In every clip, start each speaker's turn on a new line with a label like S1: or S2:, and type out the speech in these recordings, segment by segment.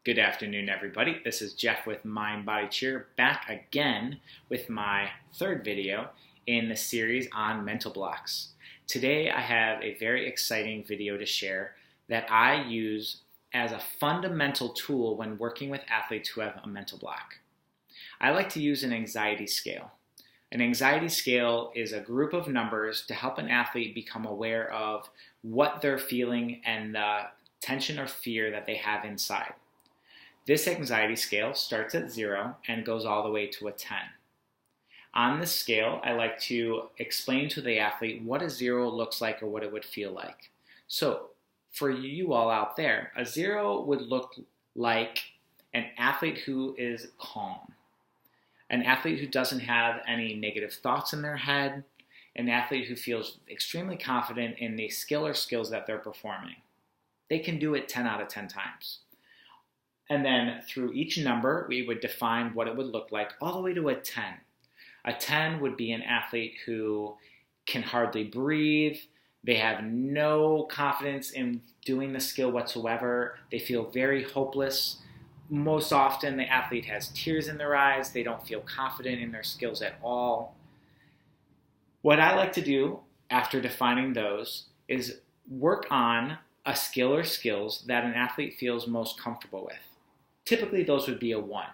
S1: Good afternoon, everybody. This is Jeff with Mind Body Cheer, back again with my third video in the series on mental blocks. Today I have a very exciting video to share that I use as a fundamental tool when working with athletes who have a mental block. I like to use an anxiety scale. An anxiety scale is a group of numbers to help an athlete become aware of what they're feeling and the tension or fear that they have inside. This anxiety scale starts at 0 and goes all the way to a 10. On this scale, I like to explain to the athlete what a 0 looks like or what it would feel like. So for you all out there, a 0 would look like an athlete who is calm, an athlete who doesn't have any negative thoughts in their head, an athlete who feels extremely confident in the skill or skills that they're performing. They can do it 10 out of 10 times. And then through each number, we would define what it would look like all the way to a 10. A 10 would be an athlete who can hardly breathe. They have no confidence in doing the skill whatsoever. They feel very hopeless. Most often, the athlete has tears in their eyes. They don't feel confident in their skills at all. What I like to do after defining those is work on a skill or skills that an athlete feels most comfortable with. Typically, those would be a 1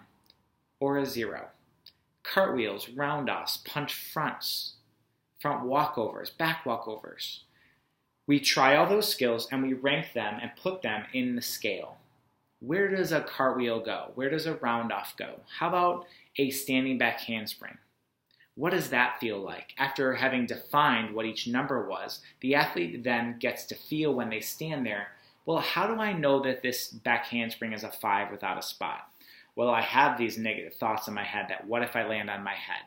S1: or a 0. Cartwheels, round-offs, punch fronts, front walkovers, back walkovers. We try all those skills and we rank them and put them in the scale. Where does a cartwheel go? Where does a round-off go? How about a standing back handspring? What does that feel like? After having defined what each number was, the athlete then gets to feel when they stand there, well, how do I know that this back handspring is a 5 without a spot? Well, I have these negative thoughts in my head that what if I land on my head?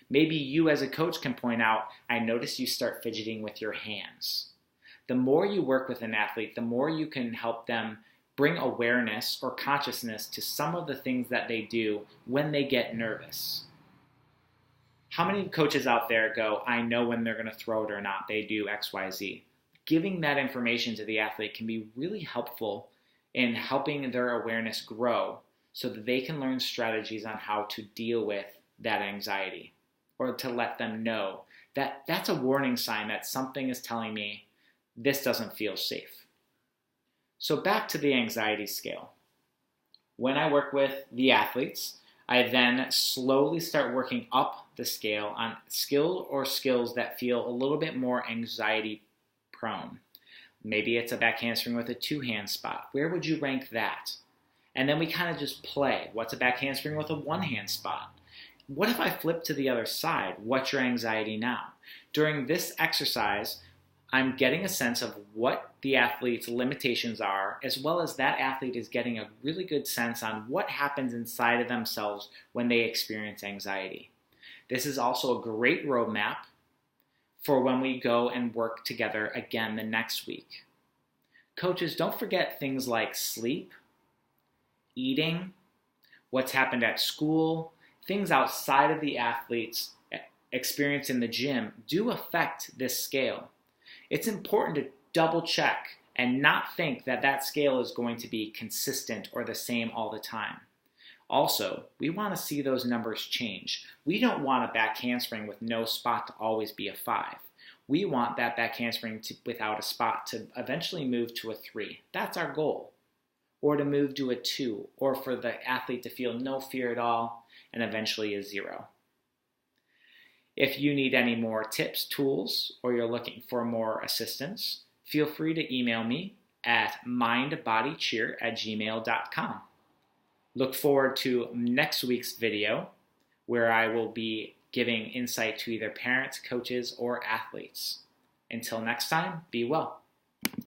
S1: Maybe you as a coach can point out, I notice you start fidgeting with your hands. The more you work with an athlete, the more you can help them bring awareness or consciousness to some of the things that they do when they get nervous. How many coaches out there go, I know when they're going to throw it or not, they do X, Y, Z. Giving that information to the athlete can be really helpful in helping their awareness grow so that they can learn strategies on how to deal with that anxiety, or to let them know that that's a warning sign that something is telling me this doesn't feel safe. So back to the anxiety scale. When I work with the athletes, I then slowly start working up the scale on skill or skills that feel a little bit more anxiety prone. Maybe it's a back handspring with a 2-hand spot. Where would you rank that? And then we kind of just play. What's a back handspring with a 1-hand spot? What if I flip to the other side? What's your anxiety now? During this exercise, I'm getting a sense of what the athlete's limitations are, as well as that athlete is getting a really good sense on what happens inside of themselves when they experience anxiety. This is also a great roadmap for when we go and work together again the next week. Coaches, don't forget things like sleep, eating, what's happened at school, things outside of the athlete's experience in the gym do affect this scale. It's important to double check and not think that that scale is going to be consistent or the same all the time. Also, we want to see those numbers change. We don't want a back handspring with no spot to always be a 5. We want that back handspring without a spot to eventually move to a 3. That's our goal. Or to move to a 2, or for the athlete to feel no fear at all and eventually a 0. If you need any more tips, tools, or you're looking for more assistance, feel free to email me at mindbodycheer@gmail.com. Look forward to next week's video where I will be giving insight to either parents, coaches, or athletes. Until next time, be well.